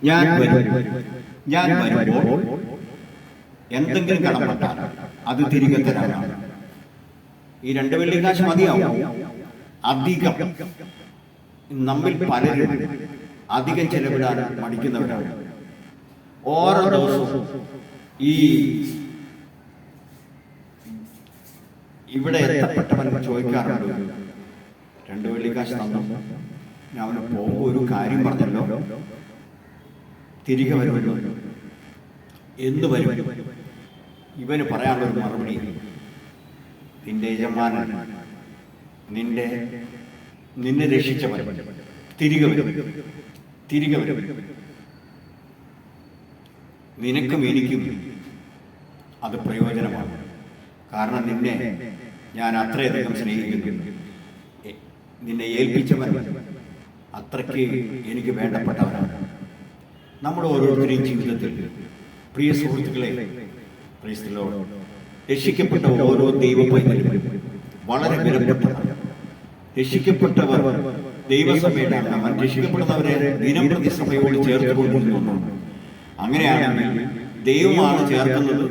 ഞാൻ വരുമ്പോൾ എന്തെങ്കിലും കടപ്പെട്ടാൽ അത് തിരികെ തരാനാണ്. ഈ 2 വെള്ളിക്കാശ് മതിയാവും. അധികം നമ്മിൽ പലരും അധികം ചെലവിടാൻ മടിക്കുന്നവരാണ്. ഓരോ ദിവസവും ഈ ഇവിടെ എത്തപ്പെട്ടവൻ ചോദിക്കാറുണ്ട്, 2 വെള്ളിക്കാശ് തന്നു, ഞാൻ അവന് പോകുമ്പോൾ ഒരു കാര്യം പറഞ്ഞല്ലോ, തിരികെ വരുമല്ലോ, എന്ന് വരും? ഇവന് പറയാനുള്ള ഒരു മറുപടി, നിന്റെ യജമാനൻ, നിന്നെ രക്ഷിച്ചവൻ തിരികെ വരും. നിനക്കും എനിക്കും അത് പ്രയോജനമാണ്. കാരണം നിന്നെ ഞാൻ അത്രയധികം സ്നേഹിക്കുന്നു. നിന്നെ ഏൽപ്പിച്ചവൻ അത്രയ്ക്ക് എനിക്ക് വേണ്ടപ്പെട്ടവനാണ്. നമ്മുടെ ഓരോരുത്തരെയും ജീവിതത്തിൽ പ്രിയ സുഹൃത്തുക്കളെ, രക്ഷിക്കപ്പെട്ട ഓരോ ദൈവപൈതലും വളരെ വിലപ്പെട്ടവർ. രക്ഷിക്കപ്പെട്ടവർ ദൈവസഭയുടെ അവൻ രക്ഷിക്കപ്പെടുന്നവരെ ദിനംപ്രതി സഭയോട് ചേർത്തുകൊണ്ടിരുന്നു. അങ്ങനെയാണെങ്കിൽ ദൈവമാണ് ചേർക്കുന്നത്,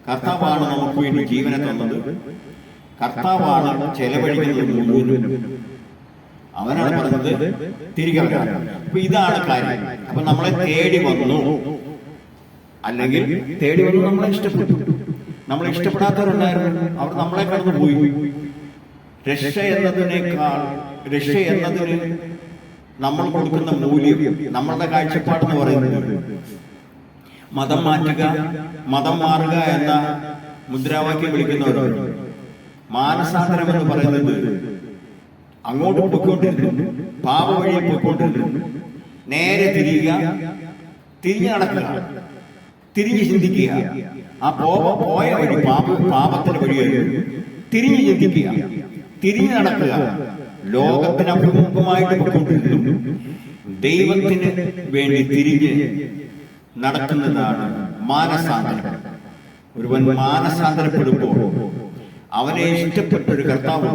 കർത്താവാണ് നമുക്ക് വേണ്ടി ജീവനെ തന്നത്, കർത്താവാണ് ചെലവഴിക്കുന്നത് മുഴുവനും. അവനാണ് പറഞ്ഞത് തിരികെ വരാൻ. അപ്പൊ ഇതാണ് കാര്യം. അപ്പൊ നമ്മളെ തേടി വന്നു, അല്ലെങ്കിൽ തേടി വന്നു നമ്മളെ ഇഷ്ടപ്പെട്ടു. നമ്മളെ ഇഷ്ടപ്പെടാത്തവരുണ്ടായിരുന്നു, അവർ നമ്മളെ കടന്നു പോയി. രക്ഷ എന്നതിന് നമ്മൾ കൊടുക്കുന്ന മൂല്യം, നമ്മളുടെ കാഴ്ചപ്പാടെന്ന് പറയുന്നത് മതം മാറുക എന്ന മുദ്രാവാക്യം വിളിക്കുന്നവരുണ്ട്. മാനസാന്തരം എന്ന് പറയുന്നത് അങ്ങോട്ട് പോയിക്കൊണ്ടിരുന്നു, പാപ വഴിയെ പോയിക്കൊണ്ടിരുന്നു, നേരെ തിരിഞ്ഞു നടക്കുക, തിരിഞ്ഞ് ചിന്തിക്കുക. ആ പോയ വഴി പാപത്തിന്റെ വഴിയായിരുന്നു. തിരിഞ്ഞു ചിന്തിക്കുക, തിരിഞ്ഞു നടക്കുക, ലോകത്തിന് അഭിമുഖമായിട്ട് പോയിക്കൊണ്ടിരുന്നു. ദൈവത്തിന് വേണ്ടി തിരിഞ്ഞ് നടക്കുന്നതാണ് മാനസാന്തരം. ഒരുവൻ മാനസാന്തരപ്പെടുമ്പോൾ അവനെ ഇഷ്ടപ്പെട്ടൊരു കർത്താവ്.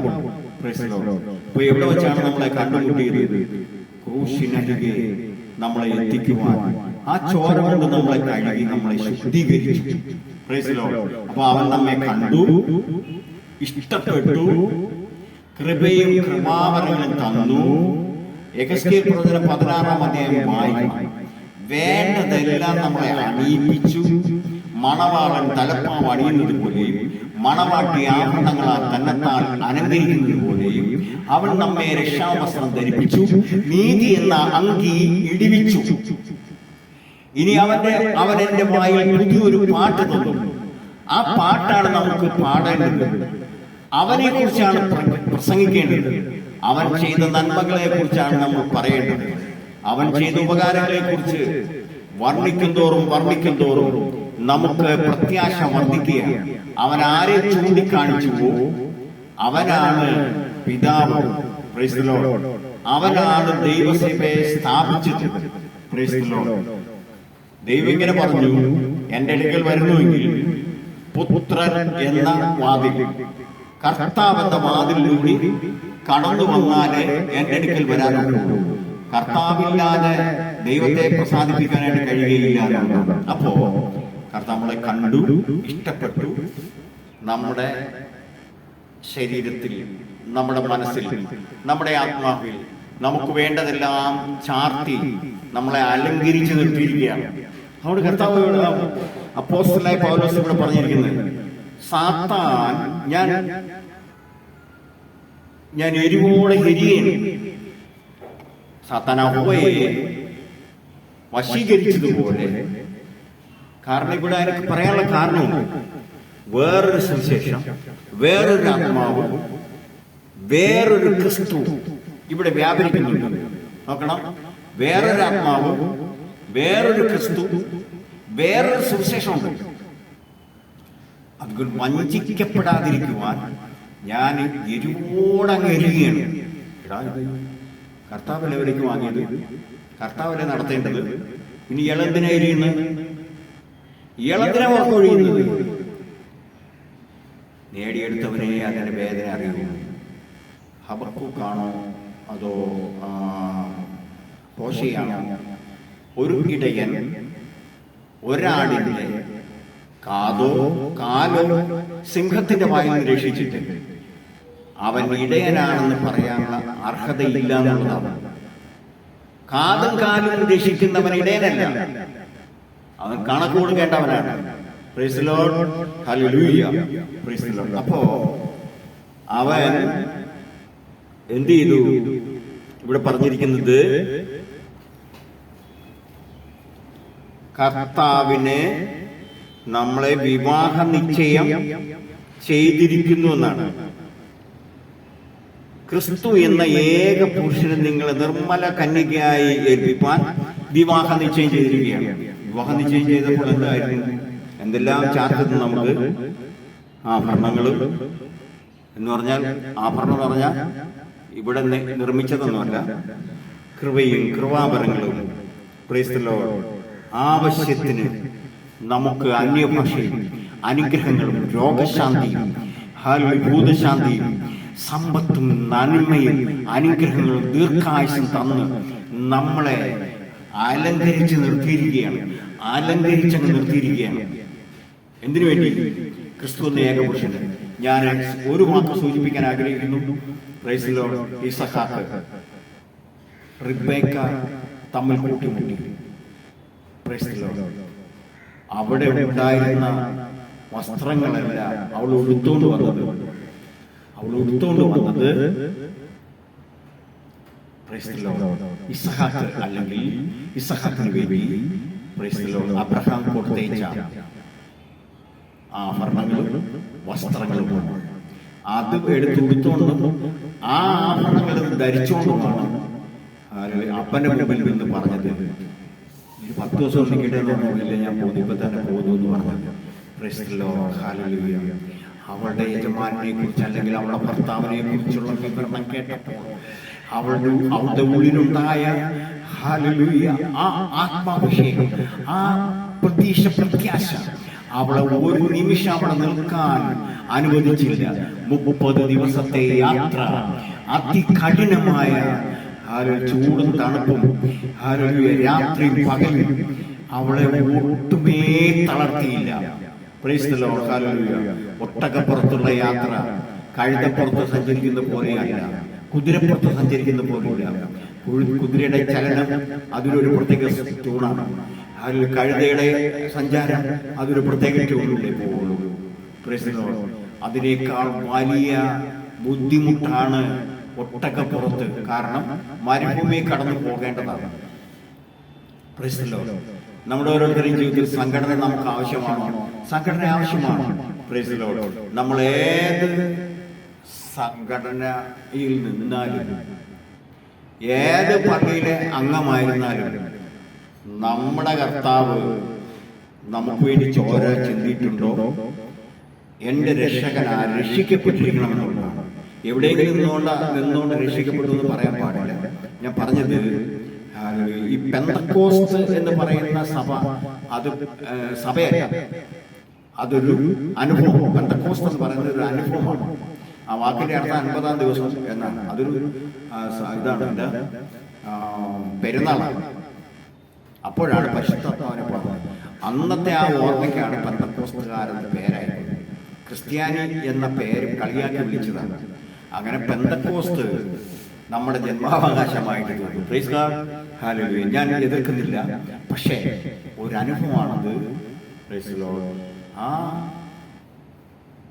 അപ്പൊ എവിടെ വെച്ചാണ് നമ്മളെ കണ്ടുമുട്ടിയത്? ക്രൂശിനരികെ നമ്മളെ എത്തിക്കുവാൻ ആ ചോര കൊണ്ട് നമ്മളെ കഴുകി നമ്മളെ ശുദ്ധീകരിച്ചു. അപ്പൊ അവൻ നമ്മെ കണ്ടു, ഇഷ്ടപ്പെട്ടു, കൃപയും കൃപാവരങ്ങളും തന്നു. യെഹെസ്കേൽ പ്രവചനം 16-ാം അധ്യായം വായിക്കും. വേണ്ടതെല്ലാം നമ്മളെ അണിയിപ്പിച്ചു. മണവാളൻ തലപ്പാവ് അണിയുന്നത് പോലെയും മണവാട്ടി ആഭരണങ്ങളാൽ തന്നെത്താൻ അലങ്കരിക്കുന്നത് പോലെയും അവൻ നമ്മെ രക്ഷാവസ്ത്രം ധരിപ്പിച്ചു, നീതി എന്ന അങ്കി ഇടിവിച്ചു. ഇനി അവൻ എന്റെ വായിൽ പുതിയൊരു പാട്ട് തന്നു. ആ പാട്ടാണ് നമുക്ക് പാടേണ്ടത്. അവനെ കുറിച്ചാണ് പ്രസംഗിക്കേണ്ടത്. അവൻ ചെയ്ത നന്മകളെ കുറിച്ചാണ് നമ്മൾ പറയേണ്ടത്. അവൻ ചെയ്ത ഉപകാരങ്ങളെ കുറിച്ച് വർണ്ണിക്കും തോറും നമുക്ക് പ്രത്യാശ വർദ്ധിക്കുക. അവൻ ആരെ ചൂണ്ടിക്കാണിച്ചുവോ അവനാണ് പിതാവ്. അവനാണ് ദൈവസഭയെ സ്ഥാപിച്ചത്. ദൈവം ഇങ്ങനെ പറഞ്ഞു, എന്റെ അടുക്കൽ വരുന്നുവെങ്കിൽ പുത്രൻ എന്ന വാതിൽ, കർത്താവ് എന്ന വാതിലിലൂടെ കടന്നു വന്നാലേ എന്റെ അടുക്കൽ വരാനുള്ളൂ. കർത്താവില്ലാതെ ദൈവത്തെ പ്രസാദിപ്പിക്കാനായിട്ട് കഴിയുകയില്ല. അപ്പോ കർത്താവ് നമ്മളെ കണ്ടു, ഇഷ്ടപ്പെട്ടു. നമ്മുടെ ശരീരത്തിൽ, നമ്മുടെ മനസ്സിൽ, നമ്മുടെ ആത്മാവിൽ നമുക്ക് വേണ്ടതെല്ലാം ചാർത്തി നമ്മളെ അലങ്കരിച്ചു നിർത്തിയിരിക്കുകയാണ്. അവിടെ കർത്താവ് അപ്പോസ്തലനായ പൗലോസ് ഇവിടെ പറഞ്ഞിരിക്കുന്നത്, സാത്താൻ ഞാൻ എരിവോടെ എരിയേന്. സാത്താൻ ഹവ്വയെ വശീകരിച്ചതുപോലെ. കാരണം ഇവിടെ എനിക്ക് പറയാനുള്ള കാരണം, വേറൊരു സുവിശേഷം, വേറൊരു ആത്മാവ്, വേറൊരു ക്രിസ്തു ഇവിടെ വ്യാപരിക്കുന്നുണ്ട്. നോക്കണം, വേറൊരു ആത്മാവ്, വേറൊരു ക്രിസ്തു, വേറൊരു സുവിശേഷമുണ്ട്. അതുകൊണ്ട് വഞ്ചിക്കപ്പെടാതിരിക്കുവാൻ ഞാൻ എരിവോടങ്ങ് എരിയുകയാണ്. കർത്താവിനെ എവിടേക്ക് വാങ്ങിയത്? കർത്താവിനെ നടത്തേണ്ടത്. ഇനി ഇളന്തിനെ എരിയുന്നത്? ഇളന്തിനെ ഓർക്കൊഴിയുന്നത്? നേടിയെടുത്തവനെ അതിന്റെ വേദന അറിയുന്നു. ഹബക്കൂക്കാണോ അതോ ഹോശേയാണോ? ഒരു ഇടയൻ ഒരാടിന്റെ കാതോ കാലോ സിംഹത്തിന്റെ വായിൽ നിന്ന് രക്ഷിച്ചിട്ട് അവൻ ഇടയനാണെന്ന് പറയാനുള്ള അർഹതയില്ല എന്നുള്ളതാണ്. കാതും കാലും രക്ഷിക്കുന്നവൻ ഇടയനല്ല, അവൻ കണക്ക് കൊടുക്കേണ്ടവനാണ്. Praise the Lord, hallelujah, praise the Lord. അപ്പോ അവൻ എന്ത് ചെയ്തു? ഇവിടെ പറഞ്ഞിരിക്കുന്നത് കർത്താവിനെ നമ്മളെ വിവാഹ നിശ്ചയം ചെയ്തിരിക്കുന്നു എന്നാണ്. ക്രിസ്തു എന്ന ഏക പുരുഷനെ നിങ്ങളെ നിർമ്മല കന്യകയായി ഏൽപ്പിപ്പാൻ വിവാഹ നിശ്ചയം ചെയ്തിരിക്കുകയാണ്. വിവാഹ നിശ്ചയം ചെയ്തപ്പോൾ എന്തായിരുന്നു? എന്തെല്ലാം ചാർത്തുന്നു നമുക്ക്? ആഭരണങ്ങളും എന്ന് പറഞ്ഞാൽ, ആഭരണം എന്ന് പറഞ്ഞാൽ ഇവിടെ നിർമ്മിച്ചതൊന്നുമല്ല, കൃപയും കൃപാവരങ്ങളും. Price the Lord. ആവശ്യത്തിന് നമുക്ക് അന്യഭാഷയും അനുഗ്രഹങ്ങളും രോഗശാന്തിയും ഭൂതശാന്തിയും സമ്പത്തും നന്മയും അനുഗ്രഹങ്ങളും ദീർഘായുസും തന്ന് നമ്മളെ അലങ്കരിച്ച് നിർത്തിയിരിക്കുകയാണ്. അലങ്കരിച്ചങ്ങ് നിർത്തിയിരിക്കുകയാണ്. എന്തിനു വേണ്ടി? ക്രിസ്തു എന്ന ഏകപുരുഷൻ. ഞാൻ ഒരു വാക്ക് സൂചിപ്പിക്കാൻ ആഗ്രഹിക്കുന്നു. Praise the Lord. ഇസഹാക്ക് റിബേക്ക തമ്മിൽ കൂട്ടിമുട്ടി. Price the Lord. അവിടെ ഉണ്ടായിരുന്ന വസ്ത്രങ്ങളല്ല അവൾ ഉടുത്തോണ്ട് വന്നത്. ഇസഹാക്ക് അല്ലെങ്കിൽ ഇസഹാക്കിന് വേണ്ടി പ്രൈസ് ദി ലോർഡ് അബ്രഹാം കൊടുത്തയച്ച ആഭരണങ്ങളും വസ്ത്രങ്ങളും അത് എടുത്തുകൊണ്ടും ആ ആഭരണങ്ങൾ ധരിച്ചുകൊണ്ടുമാണ് അപ്പന്റെ മുമ്പിൽ നിന്ന് പറഞ്ഞത്, 10 ദിവസം നിൽക്കട്ടെ, ഞാൻ പോകുന്നു, ഇപ്പൊ തന്നെ പോകുന്നു എന്ന് പറഞ്ഞത്. Price the Lord, hallelujah. അവളുടെ യജമാനെ കുറിച്ച് അല്ലെങ്കിൽ അവളുടെ ഭർത്താവിനെ കുറിച്ചുള്ള വിവരണം കേട്ടപ്പോൾ അവളുടെ ഉള്ളിലുണ്ടായ ഹല്ലേലൂയ ആ ആത്മാഭിഷേകം, ആ പ്രത്യാശ അവളെ ഒരു നിമിഷം അവിടെ നിൽക്കാൻ അനുവദിച്ചില്ല. 30 ദിവസത്തെ യാത്ര, അതികഠിനമായ ചൂടും തണുപ്പും രാത്രിയും പകലും അവളെ ഒട്ടുമേ തളർത്തിയില്ല. Praise the Lord, hallelujah. ഒട്ടകപ്പുറത്തുള്ള യാത്ര കഴുതപ്പുറത്ത് സഞ്ചരിക്കുന്ന പോലെയല്ല, കുതിരപ്പുറത്ത് സഞ്ചരിക്കുന്ന പോലെയില്ല. കുതിരയുടെ ചലനം അതിനൊരു പ്രത്യേക ട്യൂണാണ്. അതിൽ കഴുതയുടെ സഞ്ചാരം അതൊരു പ്രത്യേക ട്യൂണിലേ പോകുള്ളൂ. Price the Lord. അതിനേക്കാൾ വലിയ ബുദ്ധിമുട്ടാണ് ഒട്ടകപ്പുറത്ത്. കാരണം മരുഭൂമി കടന്നു പോകേണ്ടതാണ്. Price the Lord. നമ്മുടെ ഓരോരുത്തരുടെയും ജീവിതത്തിൽ സംഘടന നമുക്ക് ആവശ്യമാണോ? സംഘടന ആവശ്യമാണ്. Price the Lord. നമ്മൾ ഏത് സംഘടനയിൽ നിന്നാലും ഏത് പള്ളിയിലെ അംഗമായിരുന്നാലും നമ്മുടെ കർത്താവ് നമുക്ക് വേണ്ടി ചോര ചിന്തിയിട്ടുണ്ടോ? എന്റെ രക്ഷകനാ, രക്ഷിക്കപ്പെട്ടിരിക്കണമെന്നുള്ളതാണ്. എവിടെയെങ്കിലും നിന്നുകൊണ്ട് രക്ഷിക്കപ്പെട്ടു എന്ന് പറയാൻ പാടില്ല. ഞാൻ പറഞ്ഞത് ഈ പെന്തക്കോസ്ത് എന്ന് പറയുന്ന സഭ, അത് സഭയല്ല, അതൊരു അനുഭവം. പെന്തക്കോസ്ത് എന്ന് പറയുന്നത് ഒരു അനുഭവമാണ്. ആ വാക്കിന്റെ അർത്ഥം 50-ാം ദിവസം എന്നാണ്. അതൊരു ഇതാണ്, എൻ്റെ പെരുന്നാളാണ്. അപ്പോഴാണ് പരിശുദ്ധാത്മാവിനെ പറഞ്ഞത്. അന്നത്തെ ആ ഓർമ്മയ്ക്കാണ് പെന്തക്കോസ്തുകാരെന്ന പേരായത്. ക്രിസ്ത്യാനി എന്ന പേര് കളിയാക്കി വിളിച്ചതാണ്. അങ്ങനെ പെന്തക്കോസ്ത് നമ്മുടെ ജന്മാവകാശമായിട്ട് തോന്നും. Praise God, hallelujah. ഞാൻ എതിർക്കുന്നില്ല, പക്ഷേ ഒരു അനുഭവമാണത്. Praise Lord. ആ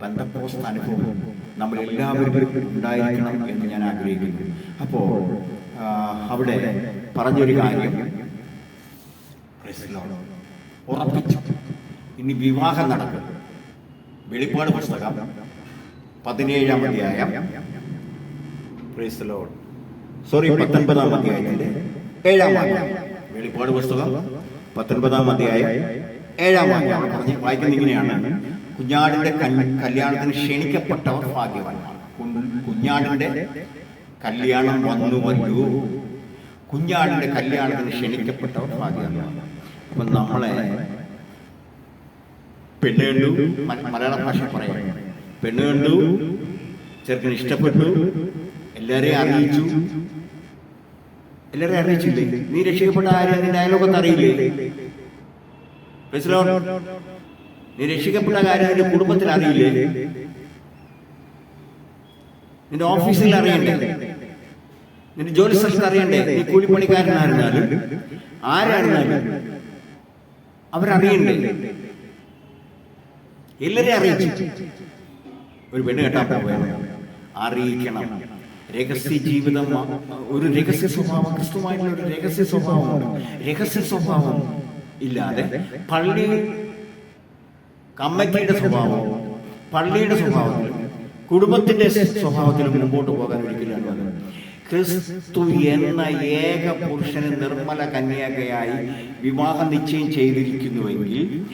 പെന്തക്കോസ്ത് അനുഭവം നമ്മൾ എല്ലാവരും ഉണ്ടായിരിക്കണം എന്ന് ഞാൻ ആഗ്രഹിക്കുന്നു. അപ്പോൾ അവിടെ പറഞ്ഞൊരു കാര്യം ഉറപ്പിച്ചു. ഇനി വിവാഹം നടക്കും. വെളിപ്പാട് പുസ്തകം 17-ാം അധ്യായം, പ്രൈസ് ദി ലോർഡ്, 19-ാം അധ്യായത്തിന്റെ 7-ാം വാക്യം. വെളിപ്പാട് പുസ്തകം 19-ാം അധ്യായം 7-ാം വാക്യം പറഞ്ഞ് വായിക്കുന്നത് ഇങ്ങനെയാണ്: കുഞ്ഞാടിന്റെ കല്യാണത്തിന് ക്ഷണിക്കപ്പെട്ടവർ ഭാഗ്യവാന്മാർ. കുഞ്ഞാടിന്റെ കല്യാണം വന്നുവല്ലോ. കുഞ്ഞാടിന്റെ കല്യാണത്തിന് ക്ഷണിക്കപ്പെട്ടവർ ഭാഗ്യവാന്മാർ. അപ്പൊ നമ്മളെ പെണ്ണ് കണ്ടു, മലയാള ഭാഷ പറയാം, പെണ്ണ് കണ്ടു, ചെറുക്കന് ഇഷ്ടപ്പെട്ടു, എല്ലാരെയും അറിയിച്ചു, എല്ലാവരെയും അറിയിച്ചില്ലേ? നീ രക്ഷിക്കപ്പെട്ട ആരും നിന്റെ അയലോകത്ത് അറിയില്ലേ? നീ രക്ഷിക്കപ്പെട്ട കാര്യം നിന്റെ കുടുംബത്തിൽ അറിയില്ലേ? നിന്റെ ഓഫീസിൽ അറിയണ്ടേ? നിന്റെ ജോലി സ്ഥലത്ത് അറിയണ്ടേ? നീ കൂലിപ്പണിക്കാരനായിരുന്നാലും ആരായിരുന്നാലും അവരറിയണ്ടേ? എല്ലാവരെയും അറിയിച്ചു. ഒരു പെണ്ണ് കെട്ടാൻ പോവുകയാണ്, അറിയിക്കണം. രഹസ്യ ജീവിതം, ഒരു രഹസ്യ സ്വഭാവം, ക്രിസ്തുവായിട്ടുള്ള ഒരു രഹസ്യ സ്വഭാവമാണ്. രഹസ്യ സ്വഭാവം ഇല്ലാതെ പള്ളി കമ്മിറ്റിയുടെ സ്വഭാവം, പള്ളിയുടെ സ്വഭാവത്തിൽ, കുടുംബത്തിന്റെ സ്വഭാവത്തിലും മുമ്പോട്ട് പോകാൻ ഒരിക്കലാണ്. ക്രിസ്തു എന്ന ഏക പുരുഷന് നിർമ്മല കന്യകയായി വിവാഹ നിശ്ചയം ചെയ്തിരിക്കുന്നുവെങ്കിൽ